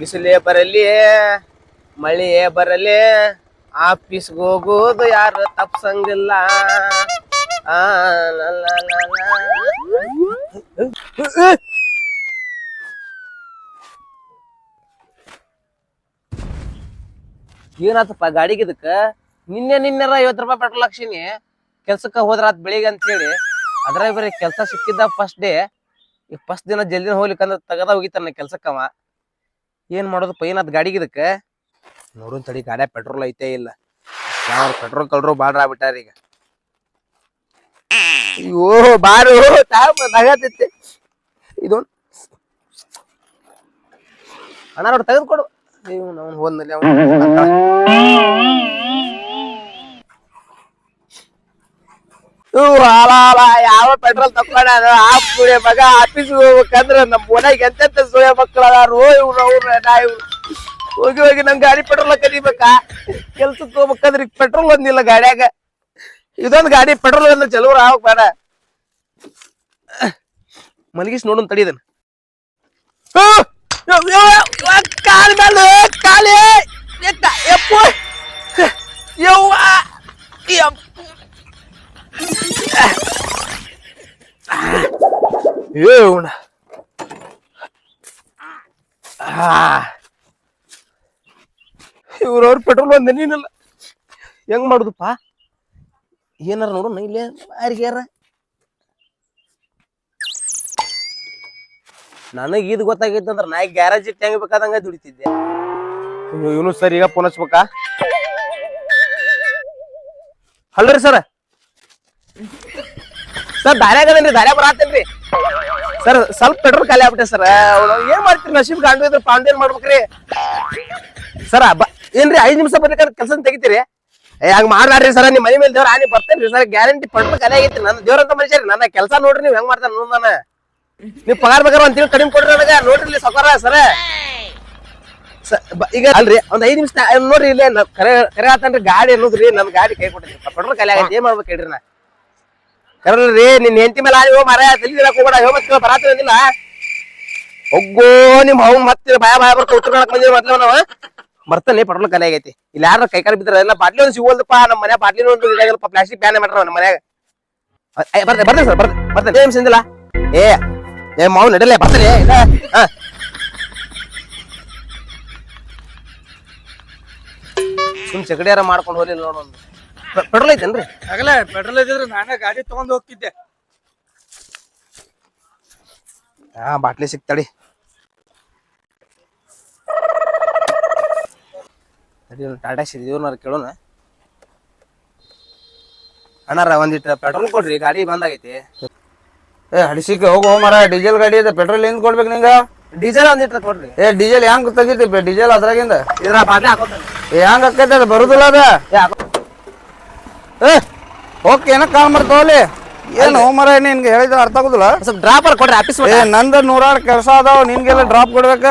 ಬಿಸಿಲೇ ಬರಲಿ ಮಳೆಯೇ ಬರಲಿ ಆಫೀಸ್ಗೆ ಹೋಗೋದು ಯಾರು ತಪ್ಸಂಗಿಲ್ಲ. ಏನಾತಪ್ಪ ಗಾಡಿಗೆ ಇದಕ್ಕ ನಿನ್ನೆರ 50 ರೂಪಾಯಿ ಪೆಟ್ರೋಲ್ ಹಾಕ್ಸಿನಿ ಕೆಲ್ಸಕ್ಕ ಹೋದ್ರಾತ್ ಬೆಳಿಗ್ಗೆ ಅಂತ ಹೇಳಿ. ಅದ್ರಾಗ ಬರೀ ಕೆಲ್ಸ ಸಿಕ್ಕಿದ್ದ ಫಸ್ಟ್ ಡೇ. ಈಗ ಫಸ್ಟ್ ದಿನ ಜಲ್ದಿನ ಹೋಗ್ಲಿಕ್ಕಂದ್ರ ತಗದ ಹೋಗಿತ್ತಾನ ಕೆಲ್ಸಕ್ಕವ. ಏನ್ ಮಾಡೋದಪ್ಪ ಏನಾದ್ ಗಾಡಿಗೆ ಇದಕ್ಕ ನೋಡೋನ್ ತಡಿ. ಗಾಡ್ಯ ಪೆಟ್ರೋಲ್ ಐತೆ ಇಲ್ಲ, ಯಾವ ಪೆಟ್ರೋಲ್ ಕಳ್ರು ಬಾಡ್ರ ಆಗ್ಬಿಟ್ಟಾರ ಈಗ. ಅಯ್ಯೋ ಬಾರು ನಗತೈತಿ ಇದೊಂದು ಅಣ್ಣ ನೋಡಿ ತೆಗೆದುಕೊಡು. ಹೋದ್ನಲ್ಲಿ ಯಾವ ಪೆಟ್ರೋಲ್ ತಕೊಂಡ ಸುಳ್ಯ ಮಗ ಆಫೀಸ್ಗೆ ಹೋಗ್ಬೇಕಂದ್ರ ನಮ್ ಮನೆಗೆ ಎಂತೆಂತ ಸುಳ್ಯ ಮಕ್ಕಳು ಅದಾರು. ಇವ್ರು ಹೋಗಿ ಹೋಗಿ ನಮ್ ಗಾಡಿ ಪೆಟ್ರೋಲ್ ಕದಿಬೇಕಾ? ಕೆಲ್ಸಕ್ಕೆ ಹೋಗ್ಬೇಕಂದ್ರ ಈಗ ಪೆಟ್ರೋಲ್ ಒಂದಿಲ್ಲ ಗಾಡ್ಯಾಗ. ಇದೊಂದು ಗಾಡಿ ಪೆಟ್ರೋಲ್ ಅಂದ್ರೆ ಚಲೋ ಆಗ್ಬೇಕ ಬೇಡ. ಮಲಗಿಸ್ ನೋಡೋನ್ ತಡಿದನ್. ಕಾಲ್ ಮೇಲೆ ಕಾಲೇ ಇವ್ರವ್ರ ಪೆಟ್ರೋಲ್ ಒಂದೇ ನೀನಲ್ಲ. ಹೆಂಗ್ ಮಾಡುದಪ್ಪ? ಏನಾರ ನೋಡು ಇಲ್ಲೇ ಯಾರಿಗ್ಯಾರ. ನನಗ್ ಇದು ಗೊತ್ತಾಗೈತೆ ಅಂದ್ರ ನಾ ಗ್ಯಾರೇಜ್ ಇಟ್ಟು ಹೆಂಗ್ ಬೇಕಾದಂಗ ದುಡಿತಿದ್ದೆ. ಇವನು ಸರ್ ಈಗ ಫೋನ್ ಹಚ್ಬೇಕಾ? ಅಲ್ರಿ ಸರ್, ಸರ್ ದಾರ್ಯಾಗದೇನ್ರಿ, ದಾರ್ಯಾ ಬರಾತೇನ್ರಿ ಸರ್. ಸ್ವಲ್ಪ ಪೆಟ್ರೋಲ್ ಖಾಲಿ ಆಗ್ಬಿಟ್ಟೆ ಸರ್. ಏನ್ ಮಾಡ್ತೀರಿ? ನಶೀಬ್ ಗಾಂಡು ಇದ್ರ ಪಾಂಡ್ ಏನ್ ಮಾಡ್ಬೇಕ್ರಿ ಸರ್? ಏನ್ರಿ 5 ನಿಮಿಷ ಬರ್ಲಿಕ್ಕೆ ಕೆಲಸ ತೆಗಿತೀರಿ? ಹಂಗ ಮಾಡ್ಬ್ಯಾಡ್ರಿ ಸರ್. ನಿಮ್ ಮನೆ ಮೇಲೆ ದೇವ್ರ ಆನಿ ಬರ್ತೇನ್ರಿ ಸರ್. ಗ್ಯಾರಂಟಿ ಪೆಟ್ರೋಲ್ ಖಾಲಿ ಆಗೈತಿ. ನನ್ನ ದೇವ್ರ ಅಂತ ಮನುಷ್ಯ ನನ್ನ ಕೆಲಸ ನೋಡ್ರಿ ನೀವ್ ಹೆಂಗ್ ಮಾಡ್ತಾರ ನೋಡ್. ನೀವ್ ಪಗಾರ ಬೇಕಾದ್ರೆ ಒಂದ್ ತಿಂಗಳು ಕಡಿಮೆ ಕೊಡ್ರಿ ನನಗ. ನೋಡ್ರಿ ಸೌಕರ್ಯ ಸರ. ಈಗ ಅಲ್ರಿ ಒಂದ್ 5 ನಿಮಿಷ ನೋಡ್ರಿ. ಇಲ್ಲೇ ಕರೆ ಆತನ್ರಿ ಗಾಡಿ ಅನ್ನೋದ್ರಿ. ನನ್ ಗಾಡಿ ಕೈ ಕೊಟ್ಟಿದ್ರಿ, ಪೆಟ್ರೋಲ್ ಖಾಲಿ ಆಗೈತಿ. ಏನ್ ಮಾಡ್ಬೇಕು ಹೇಳ್ರಿ? ನಾ ಕರಲ್ರಿ ನಿನ್ ಹೆಂಡತಿ ಮೇಲೆ ಆಗಿ ಮರ ಹೋಗ್ಬೇಡ. ಹೋಗ್ಬೇಕು ಬರಾತ್ರಿ ಅಂದಿಲ್ಲ. ಒಗ್ಗೋ ನಿಮ್ ಅವ್ನ್ ಮತ್ತೆ ಭಯ ಬರ್ತಾ ಉತ್ತರ ಮಾಡಕ್ ಬಂದಿರಿ. ಮೊದ್ಲು ನಾವ ಬರ್ತಾನೆ ಪೆಟ್ರೋಲ್ ಖಾಲಿ ಆಗೈತಿ. ಇಲ್ಲಿ ಯಾರ ಕೈ ಕಾಲ ಬಿದ್ರ ಎಲ್ಲ ಬಾಟ್ಲಿ ಒಂದು ಸಿಗೋಲ್ದಪ್ಪ. ನಮ್ಮ ಮನೆ ಬಾಟ್ಲಿ ಒಂದು ಪ್ಲಾಸ್ಟಿಕ್ ಬ್ಯಾನ್ ಮಾಡ್ರ ನಮ್ಮ ಮನ್ಯಾಗ. ಬರ್ತೇನೆ ಸರ್, ಬರ್ತೇನೆ. ಏನ್ ಸಿಂದಿಲ್ಲ ಏ ಮಾವು ನಡಲೇ ಬರ್ತಾನೆ. ಸುಮ್ ಚಕಡಿಯಾರ ಮಾಡ್ಕೊಂಡು ಹೋಗ್ಲಿಲ್ಲ ನೋಡೋದು. ಪೆಟ್ರೋಲ್ ಐತೇನ್ರಿ? ಆಗಲ್ಲ ಪೆಟ್ರೋಲ್ ಇದ್ರೆ ನಾನೇ ಗಾಡಿ ತಗೊಂಡ್ ಹೋಗ್ತಿದ್ದೆ. ಬಾಟ್ಲಿ ಸಿಕ್ತಾಡಿ. ಟಾಟಾ ಸಿದ್ದಿವ್ರನ್ನ ಕೇಳೋಣ. ಅಣ್ಣಾರ ಒಂದಿಟ್ಟು ಪೆಟ್ರೋಲ್ ಕೊಡ್ರಿ, ಗಾಡಿ ಬಂದಾಗೈತಿ. ಹಡಿಸಿಕೆ ಹೋಗೋ ಮರ. ಡೀಸೆಲ್ ಗಾಡಿ ಇದೆ, ಪೆಟ್ರೋಲ್ ಏನ್ ಕೊಡ್ಬೇಕು ನಿಂಗ? ಡೀಸೆಲ್ ಒಂದಿಟ್ಟು ಕೊಡ್ರಿ. ಡೀಸೆಲ್ ಹೆಂಗ್ ತೆಗಿತಿ? ಡೀಸೆಲ್ ಅದ್ರಾಗಿಂದ ಇದ್ರ ಬಾಟ್ಲಿ ಹಾಕೋತಾನೆ. ಹೆಂಗ್ ಆಕೈತೆ? ಅದ ಬರುದಿಲ್ಲ ಅದ. ಓಕೆ ಏನ ಕಾಲ್ ಮಾಡ್ತಾವಲ್ಲಿ. ಏನು ಮರ ನಿನ್ಗೆ ಹೇಳಿದ ಅರ್ಥ ಆಗುದಿಲ್ಲ. ಸ್ವಲ್ಪ ಡ್ರಾಪರ್ ಕೊಡ್ರಿ ಆಫೀಸ್. ನಂದ 100 ಕೆಲಸ ಅದಾವ, ನಿನ್ಗೆಲ್ಲ ಡ್ರಾಪ್ ಕೊಡ್ಬೇಕ?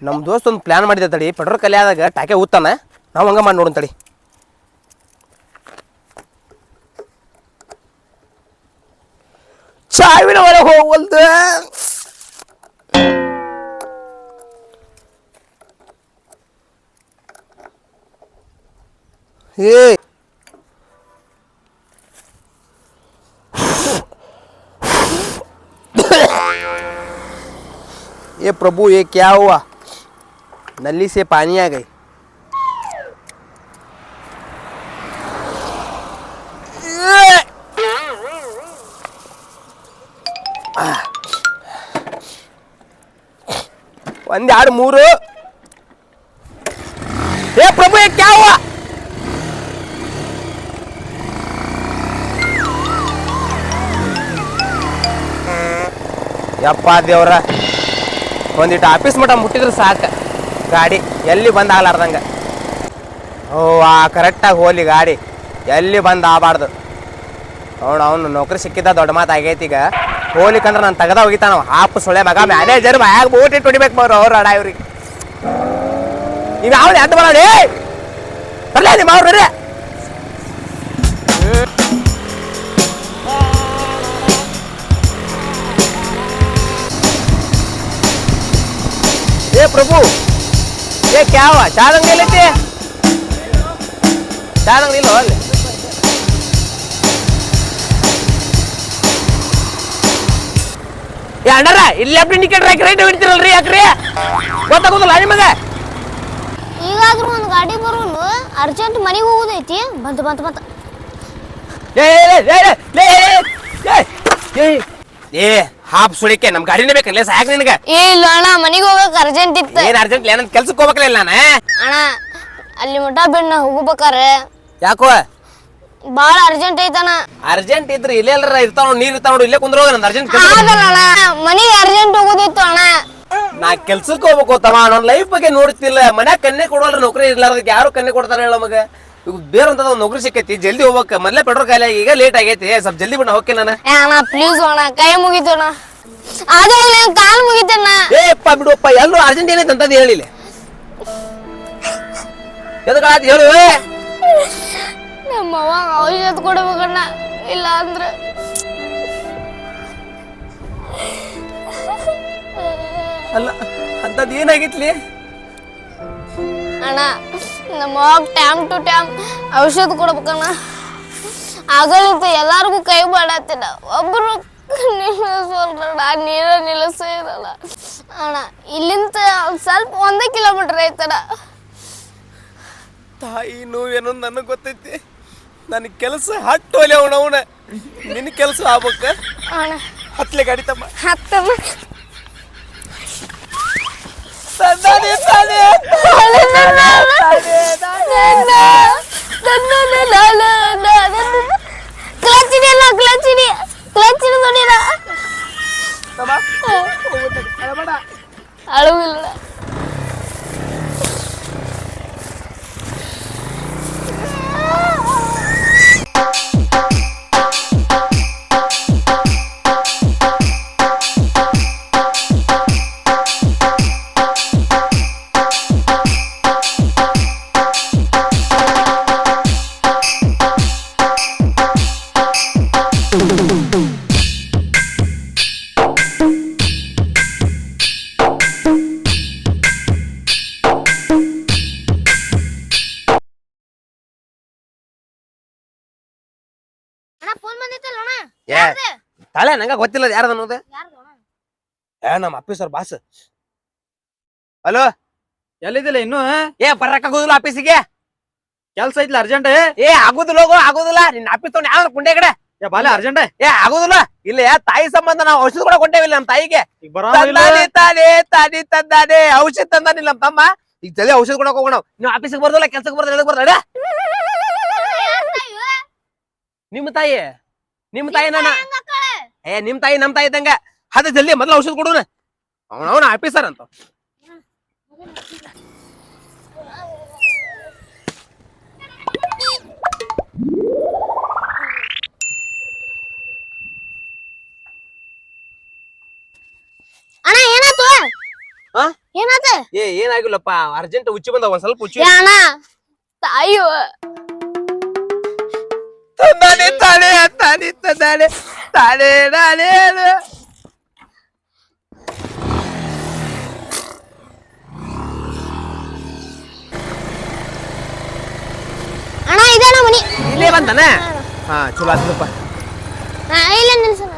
ನಮ್ ದೋಸ್ತ್ ಒಂದು ಪ್ಲಾನ್ ಮಾಡಿದೆ ತಡಿ. ಪೆಟ್ರೋಲ್ ಖಾಲಿ ಆದಾಗ ಟಾಕೆ ಊತಾನ. ನಾವು ಹಂಗ ಮಾಡಿ ನೋಡೋಣ ತಡಿ. ಸಾವಿನ ಒಳಗೆ ಹೋಗಲ್ದು. ये प्रभु ये क्या हुआ? नली से पानी आ गई. ಒಂದ್ ಎರಡು ಮೂರು. ये प्रभु ये क्या हुआ? ಯಪ್ಪ ದೇವ್ರ, ಒಂದಿಟ್ಟು ಆಫೀಸ್ ಮಟ್ಟ ಮುಟ್ಟಿದ್ರೆ ಸಾಕ. ಗಾಡಿ ಎಲ್ಲಿ ಬಂದ್ ಆಗ್ಲಾರ್ದಂಗ. ಕರೆಕ್ಟಾಗಿ ಹೋಲಿ ಗಾಡಿ, ಎಲ್ಲಿ ಬಂದ್ ಆಗಬಾರ್ದು. ಅವನು ನೌಕರಿ ಸಿಕ್ಕಿದ್ದ ದೊಡ್ಡ ಮಾತು ಆಗೈತಿ. ಈಗ ಹೋಲಿಕಂದ್ರೆ ನಾನು ತೆಗದ ಹೋಗಿತಾನ ಹಾಪು ಸೊಳ್ಳೆ ಮಗ. ಮ್ಯಾನೇಜರ್ ಮ್ಯಾಗ ಬೋಟ್ ಇಟ್ಟು ಹೊಡಿಬೇಕು ಅವ್ರು ಅಡ ಇವ್ರಿಗೆ. ನೀವು ಯಾವ ಎದ್ದು ಬರೋಡಿ ಬರ್ಲೇ ನಿಮ್ಮ ಅವ್ರು ಬರ್ರಿ. ಪ್ರಭು ಏ ಕ್ಯಾವ ಚಾದ ಅಂಗಡಿ ಎಲ್ಲೈತಿ ಚಾದ ಅಂಗಡಿ ಇಲ್ಲೋ ಅಲ್ಲಿ ಏ ಅಣ್ಣಾರ ಇಲ್ಲಿ ಲೆಫ್ಟ್ ಇಂಡಿಕೇಟರ್ ಹಾಕಿ ರೈಟ್ ಹಿಡಿತಿರಲ್ರಿ ಯಾಕ್ರಿ ಗೊತ್ತಾಗೋದಿಲ್ಲ ನಿಮಗ ಈಗಾದ್ರೂ ಒಂದು ಗಾಡಿ ಬರೋನು ಅರ್ಜೆಂಟ್ ಮನೆಗೆ ಹೋಗೋದೈತಿ ಬಂತು ಬಂತು ಬಂತು ಏ ಹಾಪ್ ಸುಳಿಕೆ ನಮ್ ಗಾಡಿನೇ ಬೇಕಲ್ಲ ಸಾಕ್ ನಿನಗ ಏ ಇಲ್ಲ ಅಣ್ಣ ಮನೆಗೆ ಹೋಗಕ್ ಅರ್ಜೆಂಟ್ ಇತ್ತು ಏನ್ ಅರ್ಜೆಂಟ್ ಏನಂತ ಕೆಲ್ಸಕ್ಕೆ ಹೋಗ್ಬೇಕಲ್ಲ ನಾನು ಅಣ್ಣ ಅಲ್ಲಿ ಮಠ ಬೆಣ್ಣ ಹೋಗ್ಬೇಕಾರೆ ಯಾಕೋ ಬಾಳ ಅರ್ಜೆಂಟ್ ಐತಣ್ಣ ಅರ್ಜೆಂಟ್ ಇದ್ರೆ ಇಲ್ಲೇ ಎಲ್ಲರ ಇರ್ತಾವ ನೀರ್ ಇರ್ತಾವ ನೋಡು ಇಲ್ಲೇ ಕುಂದ್ರ ನಂದು ಅರ್ಜೆಂಟ್ ಆಗಲ್ಲ ಅಣ್ಣ ಮನೆಗೆ ಅರ್ಜೆಂಟ್ ಹೋಗೋದಿತ್ತು ಅಣ್ಣ ನಾ ಕೆಲ್ಸಕ್ಕೆ ಹೋಗ್ಬೇಕು ತಮ್ಮ ನನ್ನ ಲೈಫ್ ಬಗ್ಗೆ ನೋಡ್ತಿಲ್ಲ ಮನ್ಯಾಗ ಕನ್ನೆ ಕೊಡೋಲ್ಲ ನೌಕರಿ ಇರ್ಲಾರ್ದಕ್ಕೆ ಯಾರು ಕನ್ನೆ ಕೊಡ್ತಾರ ಹೇಳ ಮಗ ಈಗ ಬೇರೆ ಅಂತ ನೌಕರಿ ಸಿಕ್ಕೈತಿ ಜಲ್ದಿ ಹೋಗ್ಬೇಕು ಮೊದ್ಲೇ ಪೆಟ್ರೋಲ್ ಕಾಯಿಲೆ ಈಗ ಲೇಟ್ ಆಗೈತಿ ಸ್ವಲ್ಪ ಜಲ್ದಿ ಬಿಡ ಹೋಗ್ತೀನಿ ನಾನು ಅಣ್ಣ ಪ್ಲೀಸ್ ಅಣ್ಣ ಕೈ ಮುಗಿತು ಅಣ್ಣ ಅದು ಕಾಲ್ ಮುಗಿತಣ್ಣ ಏಪ್ಪ ಬಿಡುಪ್ಪ ಎಲ್ಲರೂ ಅರ್ಜೆಂಟ್ ಏನೈತೆ ಅಂತಂದು ಹೇಳಿಲ್ಲ ಎದಕ್ಕಾತ ಹೇಳು ನಮ್ಮ ಅವ್ವ ಔಷಧ ಕೊಡ್ಬೇಕಣ್ಣ ಇಲ್ಲ ಅಂದ್ರೆ ಅಲ್ಲ ಅಂತದ್ ಏನಾಗಿತ್ಲಿ ಅಣ್ಣ ನಮ್ಮ ಅವ್ವಾಗ ಟೈಮ್ ಟು ಟೈಮ್ ಔಷಧ ಕೊಡ್ಬೇಕಣ್ಣ ಆಗಲಿಂತ ಎಲ್ಲಾರ್ಗು ಕೈ ಮಾಡತ್ತಿಲ್ಲ ಒಬ್ರು ನಿಲ್ಲಿಸೋಲ್ರಣ್ಣ ನೀರ ನಿಲ್ಲಿಸೋದಲ್ಲ ಅಣ್ಣ ಇಲ್ಲಿಂದ ಸ್ವಲ್ಪ 1 ಕಿಲೋಮೀಟರ್ ಐತಣ್ಣ ತಾಯಿ ನೋವೇನೋ ನನಗೆ ಗೊತ್ತೈತಿ ನನ್ನ ಕೆಲಸ ಹಟ್ಟೋಲೆ ಅವನವನ ನಿನ್ನ ಕೆಲಸ ಆಗ್ಬೇಕ ಅಣ್ಣ ಹತ್ಲೆ ಗಾಡಿ ತಮ್ಮ ಹತ್ತಮ್ಮ ತಂದಾನೆ ತಾನೆ ಅಳುವಿಲ್ಲ ಏ ತಾಳೆ ನಂಗ ಗೊತ್ತಿಲ್ಲ ಯಾರದ ಅನ್ನೋದು ಏ ನಮ್ಮ ಆಫೀಸರ್ ಬಾಸ್ ಹಲೋ ಎಲ್ಲಿದ್ದಿಲ್ಲ ಇನ್ನು ಏ ಬರಕ್ಕಾಗೋದಿಲ್ಲ ಆಫೀಸಿಗೆ ಕೆಲ್ಸ ಐತ್ಲ ಅರ್ಜೆಂಟ್ ಏ ಆಗುದಿಲ್ಲ ಹೋಗು ಆಗುದಿಲ್ಲ ನಿನ್ನ ಆಫೀಸ್ ತಗೊಂಡು ಯಾವ ಕುಂಡೆ ಕಡೆ ಏ ಬಾಲೆ ಅರ್ಜೆಂಟ್ ಏ ಆಗುದಿಲ್ಲ ಇಲ್ಲ ತಾಯಿ ಸಂಬಂಧ ನಾವು ಔಷಧ ಕೂಡ ಕೊಂಡೇವಿಲ್ಲ ನಮ್ಮ ತಾಯಿಗೆ ಈಗ ಬರೋ ತಂದಾನೆ ಔಷಧ ತಂದಾನಿಲ್ಲ ನಮ್ಮ ತಮ್ಮ ಈಗ ಜಲ್ದಿ ಔಷಧ ಕೊಡಕ್ ಹೋಗೋಣ ನೀವು ಆಫೀಸಿಗೆ ಬರ್ದಲ್ಲ ಕೆಲ್ಸಕ್ಕೆ ಬರ್ದಲ್ಲ ಎದಕ್ ಬರ್ದ ನಿಮ್ಮ ತಾಯಿ ನಾನ ಏ ನಿಮ್ ತಾಯಿ ನಮ್ ತಾಯಿ ಇದ್ದಂಗ ಅದ ಜಲ್ದಿ ಮೊದ್ಲು ಔಷಧ ಕೊಡೋಣ ಅವನ ಆಫೀಸರ್ ಅಂತ ಅಣ್ಣ ಏನಾಯ್ತು ಏನಾಯ್ತು ಏ ಏನಾಗಿಲ್ಲಪ್ಪ ಅರ್ಜೆಂಟ್ ಉಚ್ಚಿ ಬಂದ ಒಂದ್ ಸ್ವಲ್ಪ ಉಚ್ಚಿ ಅಣ್ಣ ತಾಯಿ ತಂದಾನೆ ತಾನೆ ತಾನೆ ತಂದಾನೆ ತಾನೆ ನಾನೇ ಅಣ್ಣ ಇದೇನ ಮನಿ ಇಲ್ಲೇ ಬಂದಾನ ಹಾ ಚಲೋ ಆಯ್ತಪ್ಪ ಇಲ್ಲ ನಿಲ್ಸಣ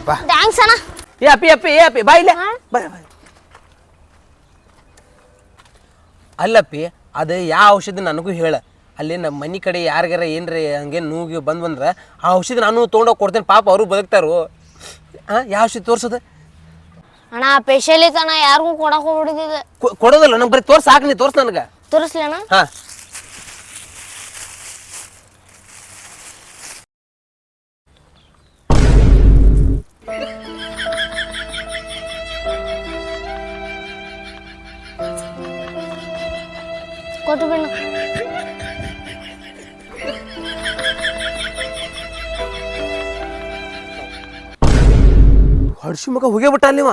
ಬಾ ಥ್ಯಾಂಕ್ಸ್ ಅಣ್ಣ ಏ ಅಪ್ಪಿ ಬಾ ಇಲ್ಲೇ ಬಾ ಅಲ್ಲಪ್ಪಿ ಅದು ಯಾವ ಔಷಧಿ ನನಗೂ ಹೇಳ ಅಲ್ಲಿ ನಮ್ಮ ಮನೆ ಕಡೆ ಯಾರಿಗಾರ ಏನ್ರಿ ಹಂಗೆ ನೋವು ಬಂದ್ರ ಆ ಔಷಧಿ ನಾನು ತೊಗೊಂಡೋಗಿ ಕೊಡ್ತೇನೆ ಪಾಪ ಅವರು ಬದುಕ್ತಾರು ಯಾವ ಔಷಧಿ ತೋರ್ಸೋದು ಅಣ್ಣ ಸ್ಪೆಷಲ್ ಐತಣ್ಣ ಯಾರಿಗೂ ಕೊಡಕ್ ಹೋಗ್ಬಿಡಿದೆ ಕೊಡೋದಿಲ್ಲ ನಂಗೆ ಬರೀ ತೋರ್ಸ ಹಾಕ್ ನೀ ತೋರ್ಸ ನನಗೆ ತೋರಿಸ್ಲಿ ಅಣ್ಣ ಹಾ ಕೊಟ್ಟು ಬಿಡ ಹಡ್ಸಿ ಮಗ ಹೋಗೇ ಬಿಟ್ಟ ಅಲ್ಲಿವ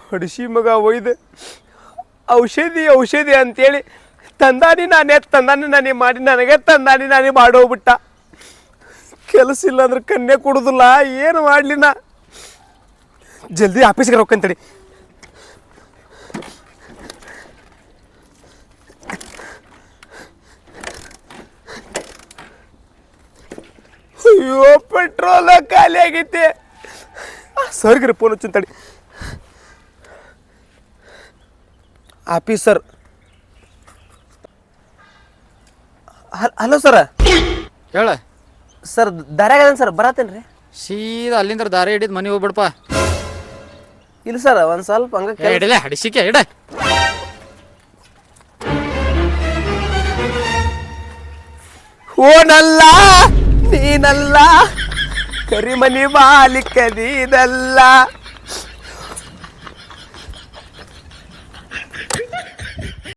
ಹಡ್ಸಿ ಮಗ ಒಯ್ದು ಔಷಧಿ ಅಂತೇಳಿ ತಂದಾನಿ ನಾನೇ ಮಾಡಿ ನನಗೆ ತಂದಾನಿ ನಾನೇ ಮಾಡೋಗ್ಬಿಟ್ಟ ಕೆಲಸ ಇಲ್ಲ ಅಂದ್ರೆ ಕನ್ಯೆ ಕೊಡುದಿಲ್ಲ ಏನು ಮಾಡ್ಲಿ ನಾ ಜಲ್ದಿ ಆಫೀಸ್ಗೆ ರೊಕ್ಕಂತಡಿ. ಅಯ್ಯೋ ಪೆಟ್ರೋಲ್ ಖಾಲಿ ಆಗೈತೆ. ಸರ್ಗಿರಿ ಫೋನ್ ಹಚ್ಚಂತಡಿ. ಆಫೀಸರ್. Hello sir. ಹೇಳ ಸರ್ ದಾರ್ಯಾಗದೇನು ಸರ್ ಬರತ್ತೇನ್ರಿ? ಸೀದಾ ಅಲ್ಲಿಂದ ದಾರಿ ಹಿಡಿದು ಮನೆ ಹೋಗ್ಬಿಡಪ್ಪ. ಇಲ್ಲ ಸರ್ ಒಂದು ಸ್ವಲ್ಪ ಹಂಗೆ ಹಿಡಲೆ ಹಡಿಸಿಕೆ ಹಿಡ. ಓನಲ್ಲ ನೀನಲ್ಲ ಕರಿಮನಿ ಮಾಲಿಕ ನೀನಲ್ಲ